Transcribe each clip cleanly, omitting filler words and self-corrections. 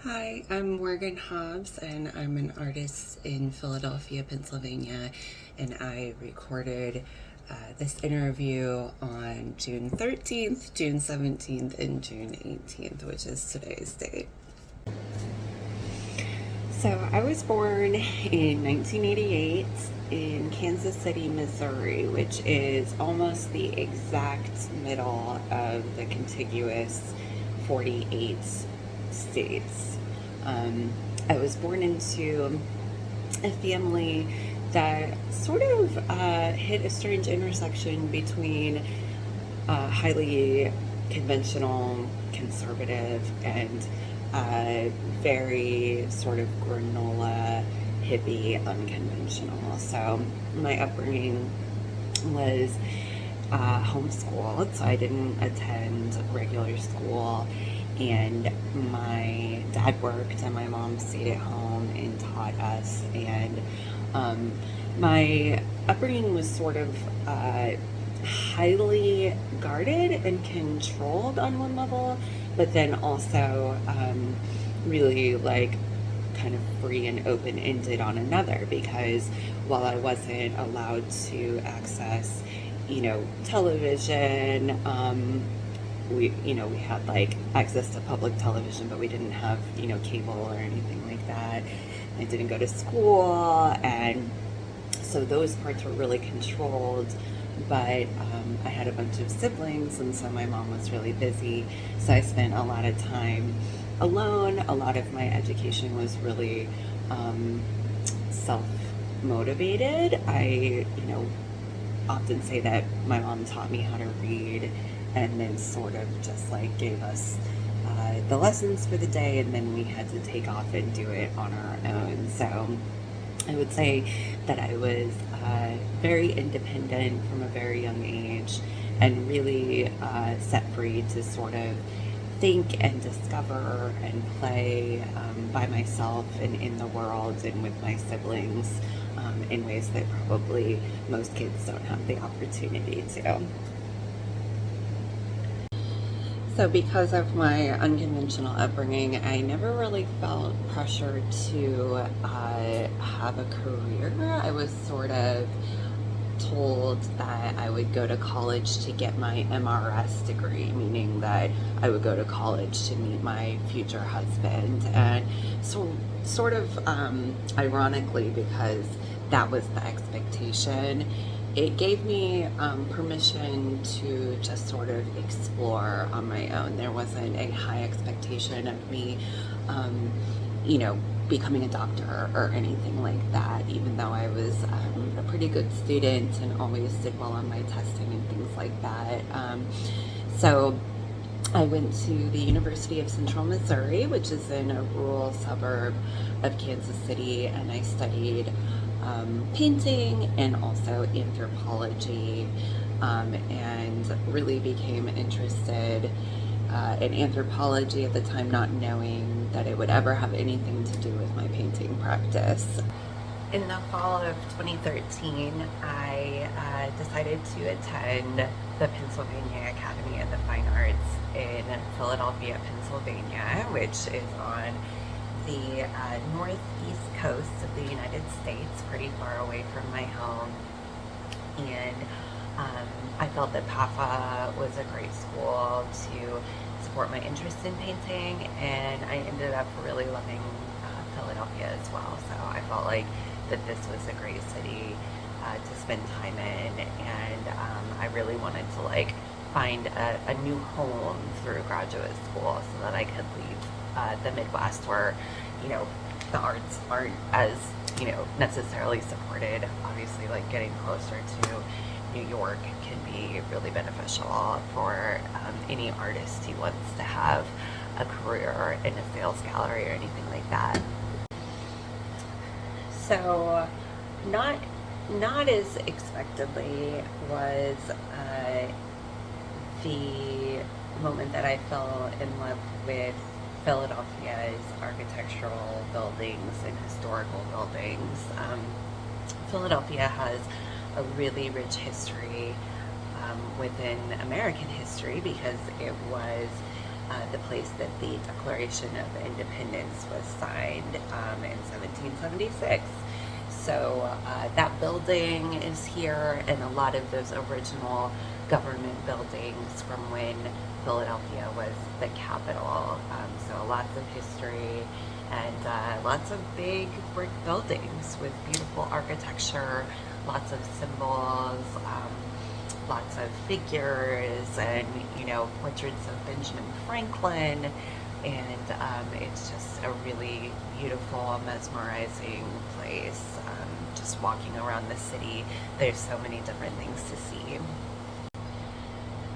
Hi, I'm Morgan Hobbs, and I'm an artist in Philadelphia, Pennsylvania. And I recorded this interview on June 13th, June 17th, and June 18th, which is today's date. So I was born in 1988 in Kansas City, Missouri, which is almost the exact middle of the contiguous 48 states. Um, I was born into a family that sort of hit a strange intersection between highly conventional, conservative, and very sort of granola, hippie, unconventional. So my upbringing was homeschooled, so I didn't attend regular school. And my dad worked, and my mom stayed at home and taught us. And um, my upbringing was sort of highly guarded and controlled on one level, but then also really like kind of free and open ended on another, because while I wasn't allowed to access, television, we had like access to public television, but we didn't have, cable or anything like that. I didn't go to school, and so those parts were really controlled. But I had a bunch of siblings, and so my mom was really busy. So I spent a lot of time alone. A lot of my education was really self motivated. Often say that my mom taught me how to read and then sort of just like gave us the lessons for the day, and then we had to take off and do it on our own. So I would say that I was very independent from a very young age, and really set free to sort of think and discover and play by myself and in the world and with my siblings in ways that probably most kids don't have the opportunity to. So, because of my unconventional upbringing, I never really felt pressure to have a career. I was sort of told that I would go to college to get my MRS degree, meaning that I would go to college to meet my future husband. And so, sort of ironically, because that was the expectation, it gave me permission to just sort of explore on my own. There wasn't a high expectation of me, um, you know, becoming a doctor or anything like that, even though I was a pretty good student and always did well on my testing and things like that. So I went to the University of Central Missouri, which is in a rural suburb of Kansas City, and I studied painting and also anthropology, and really became interested in anthropology at the time, not knowing that it would ever have anything to do with my painting practice. In the fall of 2013, I decided to attend the Pennsylvania Academy of the Fine Arts in Philadelphia, Pennsylvania, which is on the northeast coast of the United States, pretty far away from my home. And I felt that PAFA was a great school to support my interest in painting, and I ended up really loving Philadelphia as well. So I felt like that this was a great city to spend time in, and I really wanted to like find a new home through graduate school so that I could leave the Midwest, where you know the arts aren't as necessarily supported. Obviously, like getting closer to New York can be really beneficial for any artist who wants to have a career in a sales gallery or anything like that. So, not not as expectedly was the moment that I fell in love with Philadelphia's architectural buildings and historical buildings. Philadelphia has a really rich history within American history, because it was the place that the Declaration of Independence was signed in 1776. So that building is here, and a lot of those original government buildings from when Philadelphia was the capital. So lots of history and lots of big brick buildings with beautiful architecture, lots of symbols, lots of figures, and portraits of Benjamin Franklin. And it's just a really beautiful, mesmerizing place. Just walking around the city, there's so many different things to see.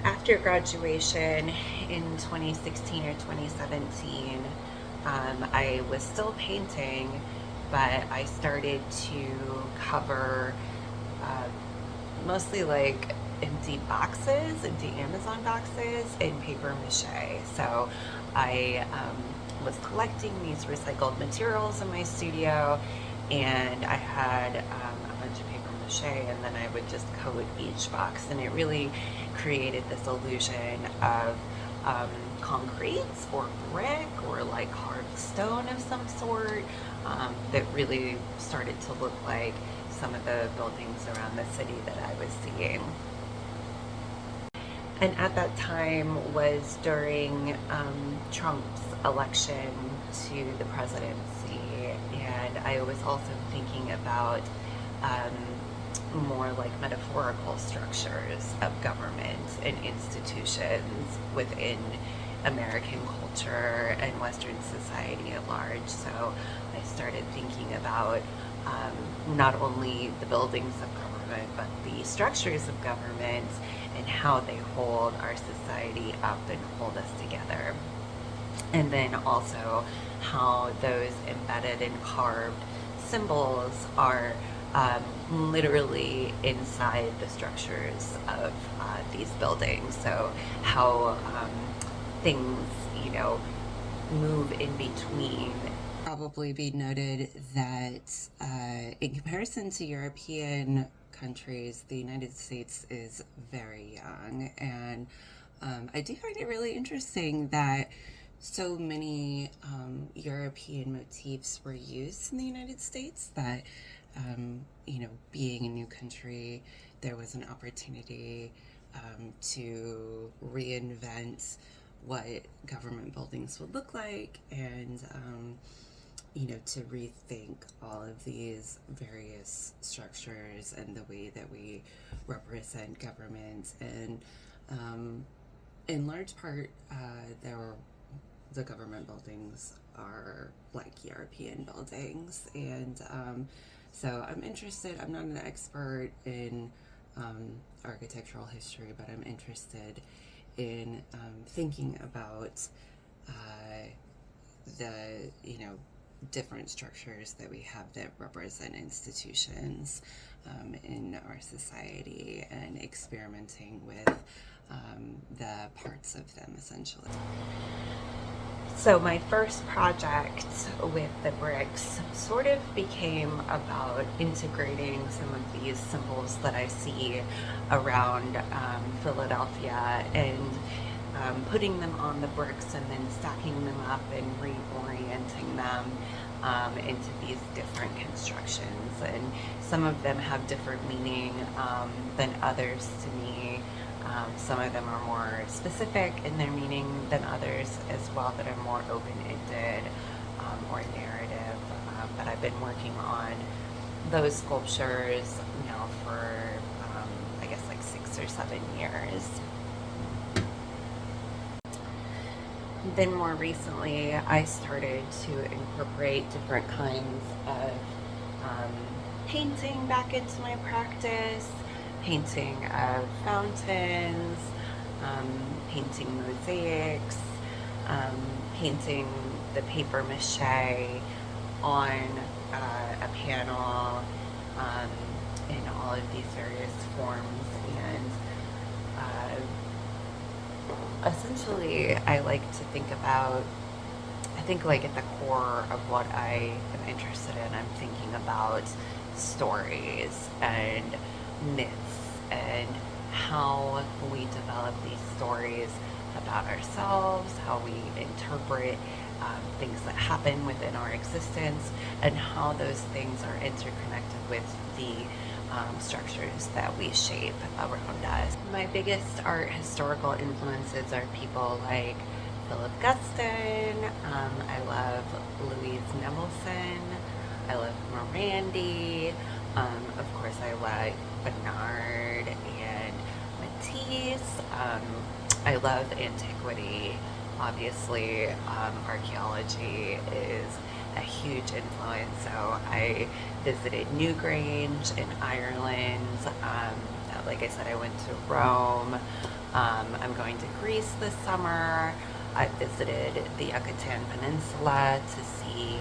After graduation in 2016 or 2017, I was still painting, but I started to cover uh, mostly like empty boxes, empty Amazon boxes in paper mache. So I was collecting these recycled materials in my studio, and I had a bunch of paper mache, and then I would just coat each box, and it really created this illusion of concrete or brick or like carved stone of some sort, that really started to look like some of the buildings around the city that I was seeing. And at that time was during Trump's election to the presidency, and I was also thinking about more like metaphorical structures of government and institutions within American culture and Western society at large. So I started thinking about not only the buildings of government, but the structures of government and how they hold our society up and hold us together. And then also how those embedded and carved symbols are literally inside the structures of these buildings. So how things, move in between. Probably be noted that in comparison to European countries, the United States is very young, and I do find it really interesting that so many European motifs were used in the United States that, being a new country, there was an opportunity to reinvent what government buildings would look like, and to rethink all of these various structures and the way that we represent government. And in large part, the government buildings are like European buildings. And so I'm interested, I'm not an expert in architectural history, but I'm interested in thinking about the different structures that we have that represent institutions in our society, and experimenting with the parts of them essentially. So my first project with the bricks sort of became about integrating some of these symbols that I see around Philadelphia, and putting them on the bricks and then stacking them up and reorienting them into these different constructions. And some of them have different meaning than others to me. Some of them are more specific in their meaning than others as well, that are more open-ended or narrative. But I've been working on those sculptures now for, I guess, like 6 or 7 years. Then more recently, I started to incorporate different kinds of painting back into my practice. Painting of fountains, painting mosaics, painting the paper mache on a panel, in all of these various forms. And essentially, I like to think about, I think like at the core of what I am interested in, I'm thinking about stories and myths, and how we develop these stories about about ourselves, how we interpret things that happen within our existence, and how those things are interconnected with the structures that we shape around us. My biggest art historical influences are people like Philip Guston. I love Louise Nevelson. I love Morandi. Of course, I like Bernard and Matisse. I love antiquity. Obviously, archaeology is a huge influence. So I visited Newgrange in Ireland. Like I said, I went to Rome. I'm going to Greece this summer. I visited the Yucatan Peninsula to see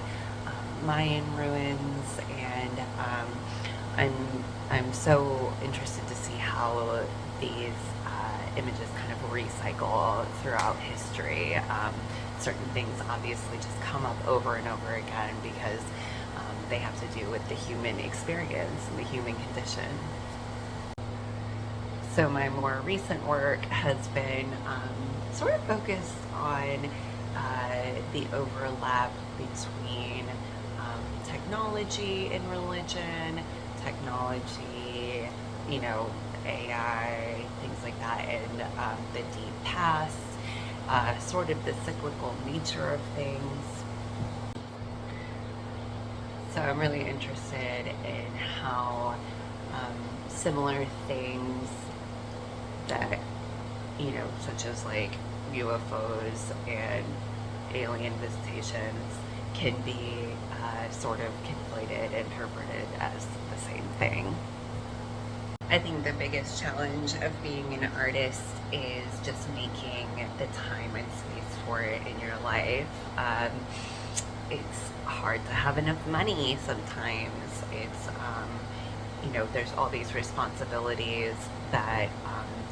Mayan ruins, and I'm so interested to see how these images kind of recycle throughout history. Certain things obviously just come up over and over again because they have to do with the human experience and the human condition. So my more recent work has been sort of focused on the overlap between technology and religion, technology, AI, things like that, and the deep past, sort of the cyclical nature of things. So I'm really interested in how similar things that, such as like UFOs and alien visitations can be sort of conflated, interpreted as the same thing. I think the biggest challenge of being an artist is just making the time and space for it in your life. It's hard to have enough money sometimes. It's, there's all these responsibilities that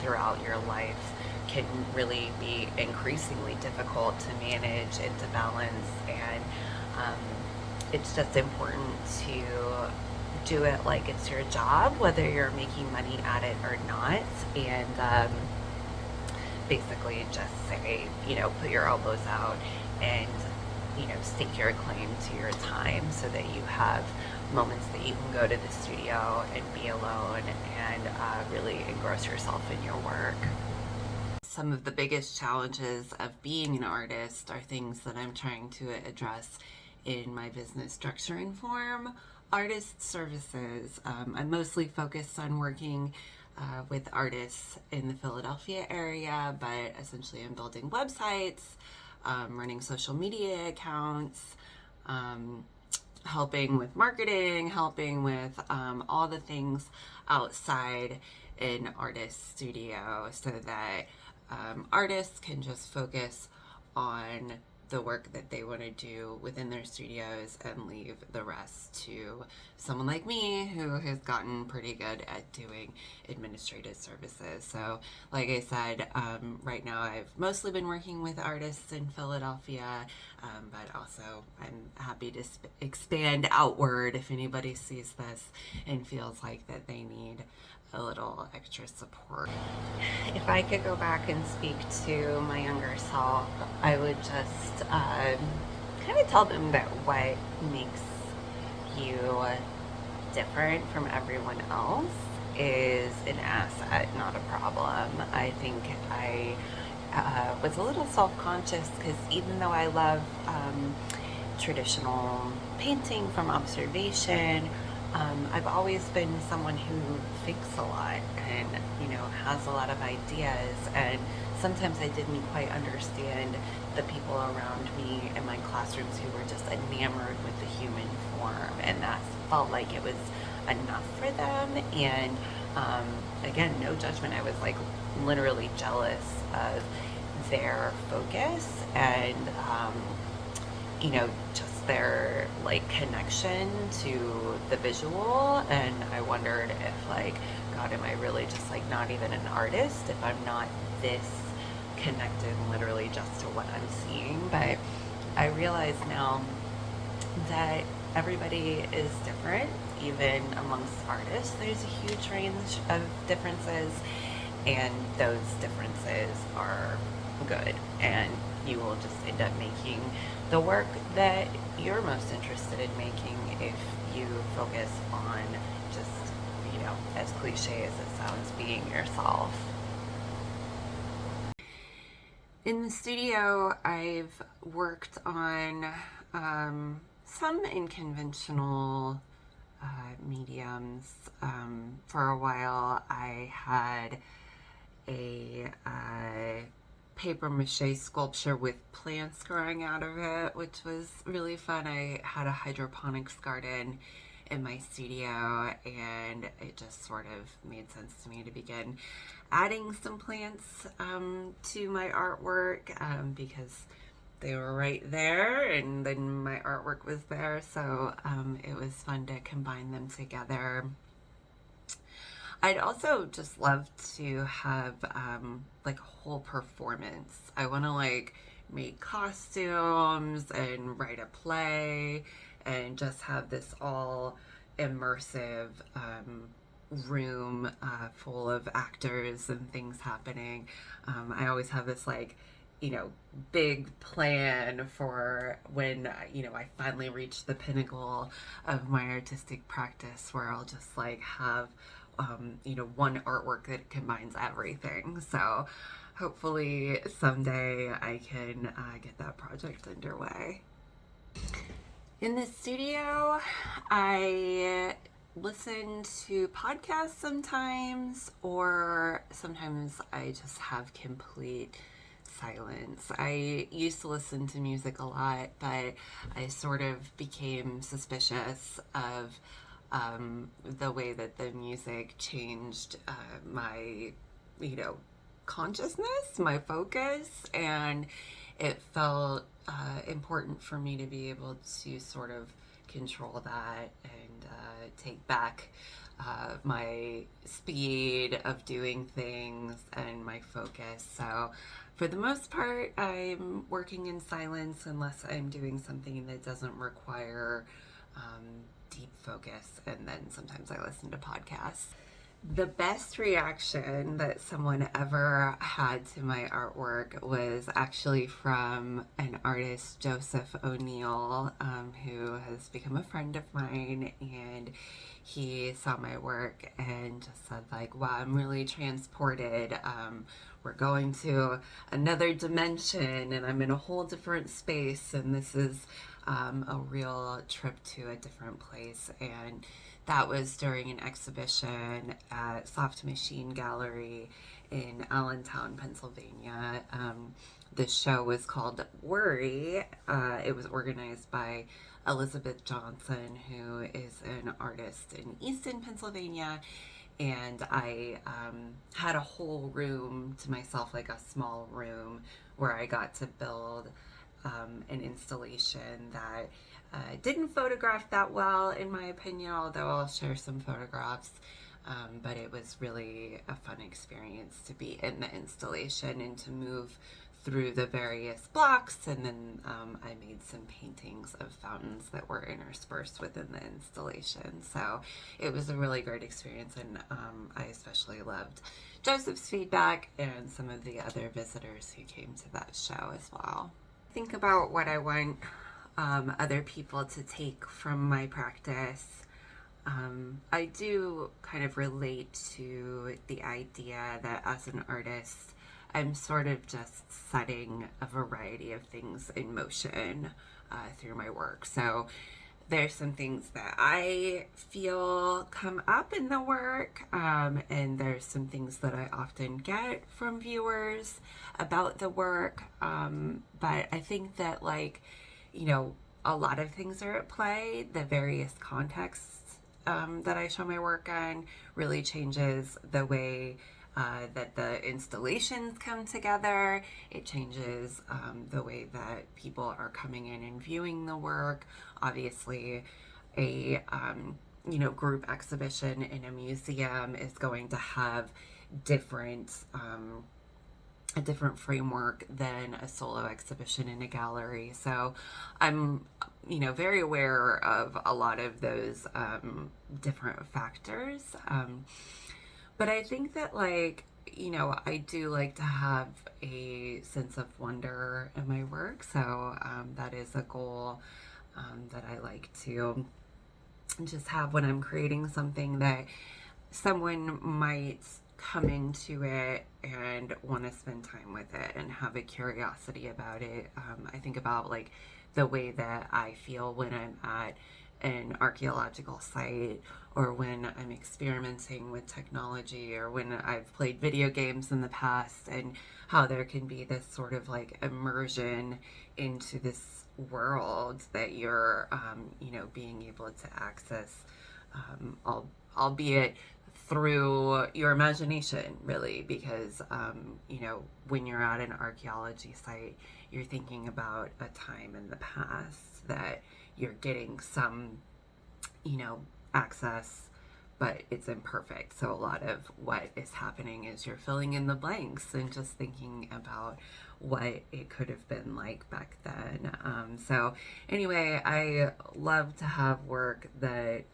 throughout your life can really be increasingly difficult to manage and to balance, and it's just important to do it like it's your job, whether you're making money at it or not, and basically just say, put your elbows out and, stake your claim to your time so that you have moments that you can go to the studio and be alone and really engross yourself in your work. Some of the biggest challenges of being an artist are things that I'm trying to address in my business structure and form. Artist services. I'm mostly focused on working with artists in the Philadelphia area, but essentially I'm building websites, running social media accounts, helping with marketing, helping with all the things outside an artist studio so that artists can just focus on the work that they want to do within their studios and leave the rest to someone like me who has gotten pretty good at doing administrative services. So like I said, right now I've mostly been working with artists in Philadelphia, but also I'm happy to expand outward if anybody sees this and feels like that they need a little extra support. If I could go back and speak to my younger self, I would just kind of tell them that what makes you different from everyone else is an asset, not a problem. I think I was a little self-conscious because even though I love traditional painting from observation, I've always been someone who thinks a lot and, has a lot of ideas, and sometimes I didn't quite understand the people around me in my classrooms who were just enamored with the human form, and that felt like it was enough for them. And again, no judgment. I was like literally jealous of their focus and just their like connection to the visual. And I wondered if like, God, am I really just like not even an artist if I'm not this connected literally just to what I'm seeing? But I realize now that everybody is different. Even amongst artists, there's a huge range of differences, and those differences are good, and you will just end up making the work that you're most interested in making if you focus on just, as cliche as it sounds, being yourself. In the studio, I've worked on some unconventional mediums. For a while, I had a paper mache sculpture with plants growing out of it, which was really fun. I had a hydroponics garden in my studio, and it just sort of made sense to me to begin adding some plants to my artwork because they were right there, and then my artwork was there, so it was fun to combine them together. I'd also just love to have like a whole performance. I want to like make costumes and write a play and just have this all immersive room full of actors and things happening. I always have this like, big plan for when, I finally reach the pinnacle of my artistic practice where I'll just like have, one artwork that combines everything. So hopefully someday I can get that project underway. In the studio, I listen to podcasts sometimes, or sometimes I just have complete silence. I used to listen to music a lot, but I sort of became suspicious of the way that the music changed my, consciousness, my focus, and it felt important for me to be able to sort of control that and take back my speed of doing things and my focus. So for the most part, I'm working in silence unless I'm doing something that doesn't require deep focus, and then sometimes I listen to podcasts. The best reaction that someone ever had to my artwork was actually from an artist, Joseph O'Neill, who has become a friend of mine, and he saw my work and just said like, wow, I'm really transported. We're going to another dimension and I'm in a whole different space, and this is a real trip to a different place. And that was during an exhibition at Soft Machine Gallery in Allentown, Pennsylvania. The show was called Worry. It was organized by Elizabeth Johnson, who is an artist in Easton, Pennsylvania. And I had a whole room to myself, like a small room, where I got to build an installation that didn't photograph that well, in my opinion, although I'll share some photographs. But it was really a fun experience to be in the installation and to move through the various blocks. And then I made some paintings of fountains that were interspersed within the installation. So it was a really great experience, and I especially loved Joseph's feedback and some of the other visitors who came to that show as well. Think about what I want other people to take from my practice. I do kind of relate to the idea that as an artist, I'm sort of just setting a variety of things in motion through my work. So there's some things that I feel come up in the work, and there's some things that I often get from viewers about the work. But I think that, like, a lot of things are at play. The various contexts that I show my work on really changes the way that the installations come together. It changes the way that people are coming in and viewing the work. Obviously, a group exhibition in a museum is going to have a different framework than a solo exhibition in a gallery. So I'm very aware of a lot of those different factors. But I think that, like, I do like to have a sense of wonder in my work. So that is a goal that I like to just have when I'm creating something, that someone might come into it and want to spend time with it and have a curiosity about it. I think about like the way that I feel when I'm at an archaeological site, or when I'm experimenting with technology, or when I've played video games in the past, and how there can be this sort of like immersion into this world that you're, being able to access, albeit through your imagination, really, because when you're at an archaeology site, you're thinking about a time in the past that you're getting some access, but it's imperfect. So a lot of what is happening is you're filling in the blanks and just thinking about what it could have been like back then. So anyway, I love to have work that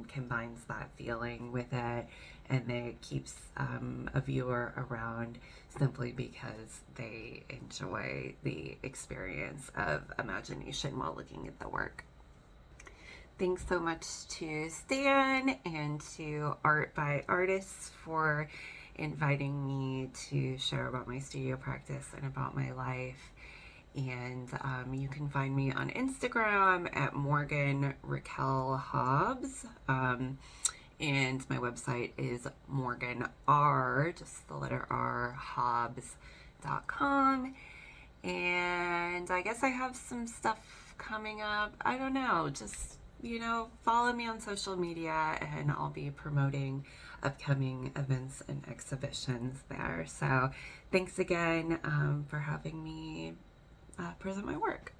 combines that feeling with it, and that keeps a viewer around simply because they enjoy the experience of imagination while looking at the work. Thanks so much to Stan and to Art by Artists for inviting me to share about my studio practice and about my life. And you can find me on Instagram at Morgan Raquel Hobbs. And my website is Morgan R, just the letter R, Hobbs.com. And I guess I have some stuff coming up. I don't know, just follow me on social media, and I'll be promoting upcoming events and exhibitions there. So thanks again for having me present my work.